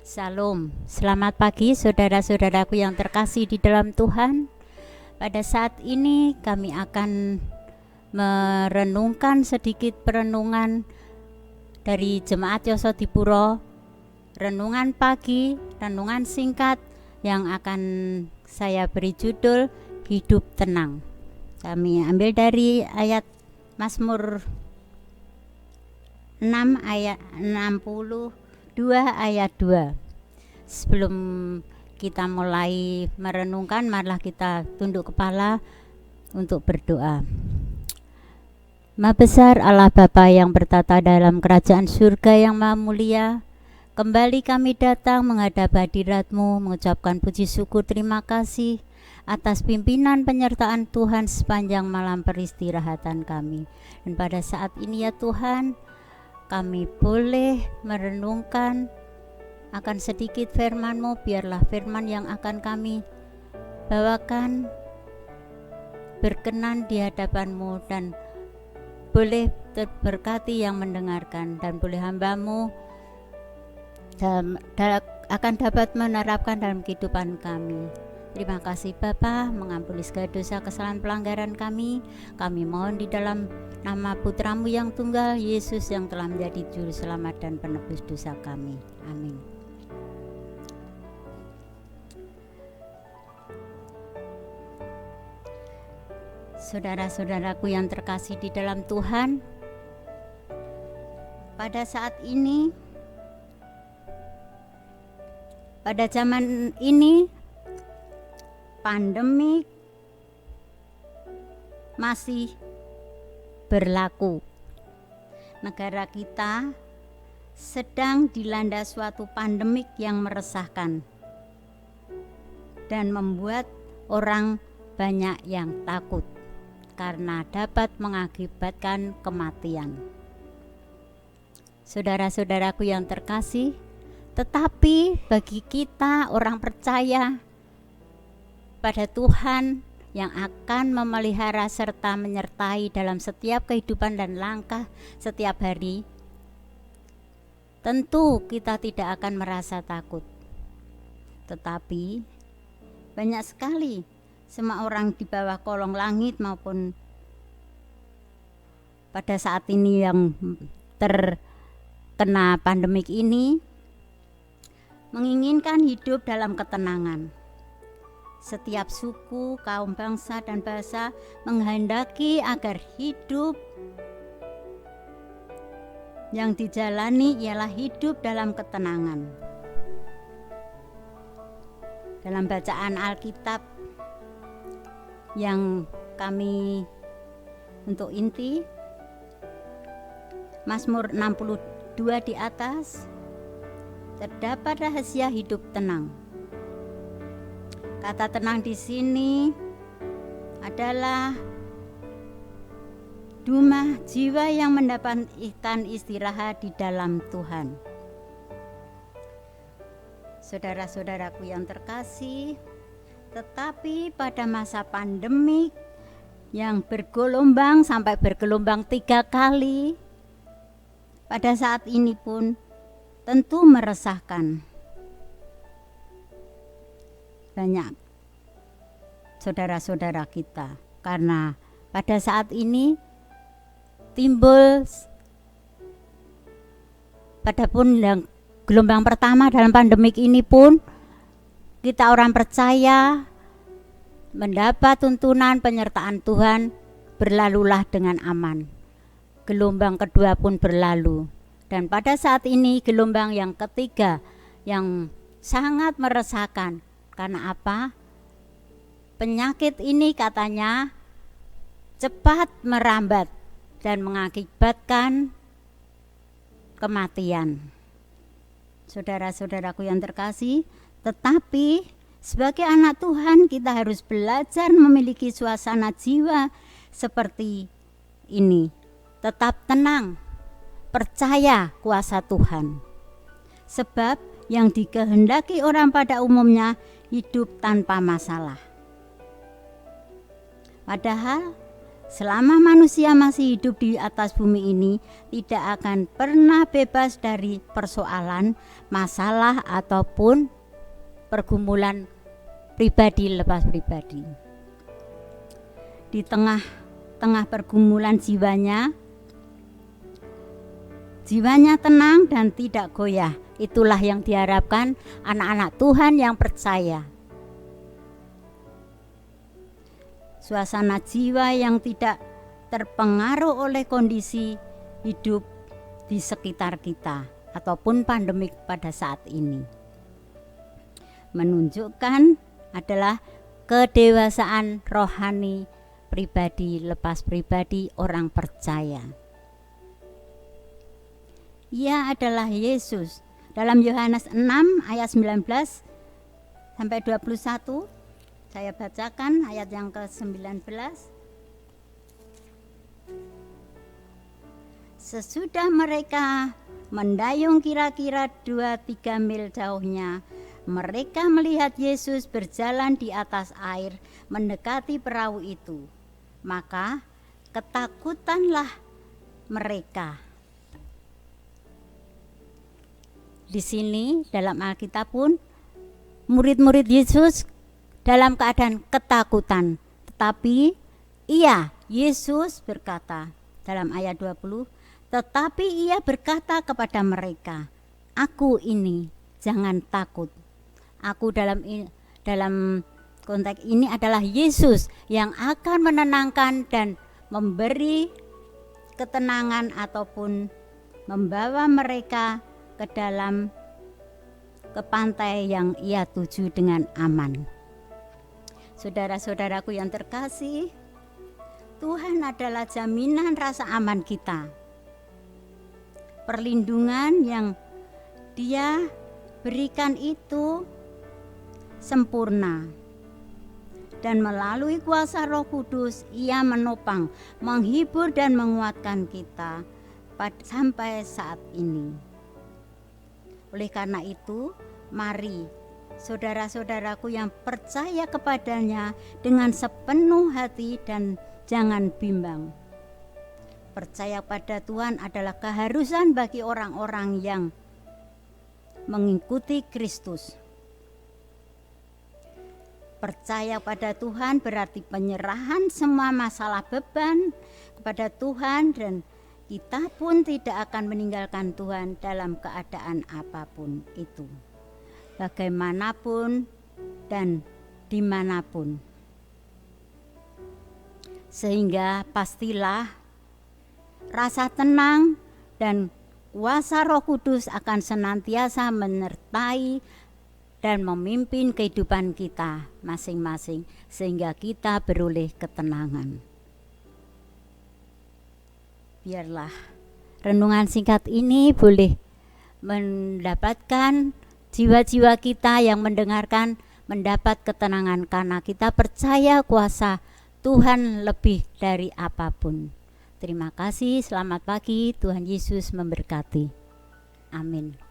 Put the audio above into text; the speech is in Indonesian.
Salam, selamat pagi saudara-saudaraku yang terkasih di dalam Tuhan. Pada saat ini kami akan merenungkan sedikit perenungan dari Jemaat Yosodipuro. Renungan pagi, renungan singkat yang akan saya beri judul Hidup Tenang. Kami ambil dari ayat Mazmur 6 ayat 62 ayat 2. Sebelum kita mulai merenungkan, marilah kita tunduk kepala untuk berdoa. Maha besar Allah Bapa yang bertata dalam kerajaan surga yang maha mulia, kembali kami datang menghadap hadirat-Mu, mengucapkan puji syukur terima kasih atas pimpinan penyertaan Tuhan sepanjang malam peristirahatan kami. Dan pada saat ini ya Tuhan, kami boleh merenungkan akan sedikit firman-Mu. Biarlah firman yang akan kami bawakan berkenan di hadapan-Mu, dan boleh terberkati yang mendengarkan, dan boleh hamba-Mu akan dapat menerapkan dalam kehidupan kami. Terima kasih Bapa, mengampuni segala dosa kesalahan pelanggaran kami. Kami mohon di dalam nama Putra-Mu yang tunggal, Yesus, yang telah menjadi juru selamat dan penebus dosa kami. Amin. Saudara-saudaraku yang terkasih di dalam Tuhan, pada saat ini, pada zaman ini, pandemi masih berlaku. Negara kita sedang dilanda suatu pandemik yang meresahkan dan membuat orang banyak yang takut karena dapat mengakibatkan kematian. Saudara-saudaraku yang terkasih, tetapi bagi kita orang percaya pada Tuhan yang akan memelihara serta menyertai dalam setiap kehidupan dan langkah setiap hari, tentu kita tidak akan merasa takut. Tetapi banyak sekali semua orang di bawah kolong langit maupun pada saat ini yang terkena pandemik ini menginginkan hidup dalam ketenangan. Setiap suku, kaum bangsa, dan bahasa menghendaki agar hidup yang dijalani ialah hidup dalam ketenangan. Dalam bacaan Alkitab yang kami untuk inti, Mazmur 62 di atas, terdapat rahasia hidup tenang. Kata tenang di sini adalah dumah jiwa yang mendapatkan istirahat di dalam Tuhan. Saudara-saudaraku yang terkasih, tetapi pada masa pandemik yang bergelombang sampai bergelombang 3 kali, pada saat ini pun tentu meresahkan banyak saudara-saudara kita, karena pada saat ini timbul padapun yang gelombang pertama dalam pandemik ini pun kita orang percaya mendapat tuntunan penyertaan Tuhan, berlalulah dengan aman. Gelombang kedua pun berlalu, dan pada saat ini gelombang yang ketiga yang sangat meresahkan. Karena apa? Penyakit ini katanya cepat merambat dan mengakibatkan kematian. Saudara-saudaraku yang terkasih, tetapi sebagai anak Tuhan kita harus belajar memiliki suasana jiwa seperti ini. Tetap tenang, percaya kuasa Tuhan. Sebab yang dikehendaki orang pada umumnya hidup tanpa masalah. Padahal Selama manusia masih hidup di atas bumi ini, tidak akan pernah bebas dari persoalan, masalah, ataupun pergumulan pribadi lepas pribadi. Di tengah pergumulan jiwanya tenang dan tidak goyah. Itulah yang diharapkan anak-anak Tuhan yang percaya. Suasana jiwa yang tidak terpengaruh oleh kondisi hidup di sekitar kita ataupun pandemik pada saat ini. Menunjukkan adalah kedewasaan rohani pribadi lepas pribadi orang percaya. Ia adalah Yesus. Dalam Yohanes 6 ayat 19 sampai 21, saya bacakan ayat yang ke-19. Sesudah mereka mendayung kira-kira 2-3 mil jauhnya, mereka melihat Yesus berjalan di atas air mendekati perahu itu. Maka ketakutanlah mereka. Di sini dalam Alkitab pun murid-murid Yesus dalam keadaan ketakutan, tetapi Yesus berkata dalam ayat 20, tetapi ia berkata kepada mereka, aku ini, jangan takut. Aku dalam konteks ini adalah Yesus yang akan menenangkan dan memberi ketenangan ataupun membawa mereka ke pantai yang ia tuju dengan aman. Saudara-saudaraku yang terkasih, Tuhan adalah jaminan rasa aman kita. Perlindungan yang Dia berikan itu sempurna. Dan melalui kuasa Roh Kudus, Ia menopang, menghibur dan menguatkan kita sampai saat ini. Oleh karena itu, mari saudara-saudaraku yang percaya kepadanya dengan sepenuh hati dan jangan bimbang. Percaya pada Tuhan adalah keharusan bagi orang-orang yang mengikuti Kristus. Percaya pada Tuhan berarti penyerahan semua masalah beban kepada Tuhan, dan kita pun tidak akan meninggalkan Tuhan dalam keadaan apapun itu, bagaimanapun dan dimanapun. Sehingga pastilah rasa tenang dan kuasa Roh Kudus akan senantiasa menyertai dan memimpin kehidupan kita masing-masing, sehingga kita beroleh ketenangan. Biarlah renungan singkat ini boleh mendapatkan jiwa-jiwa kita yang mendengarkan mendapat ketenangan, karena kita percaya kuasa Tuhan lebih dari apapun. Terima kasih, selamat pagi, Tuhan Yesus memberkati. Amin.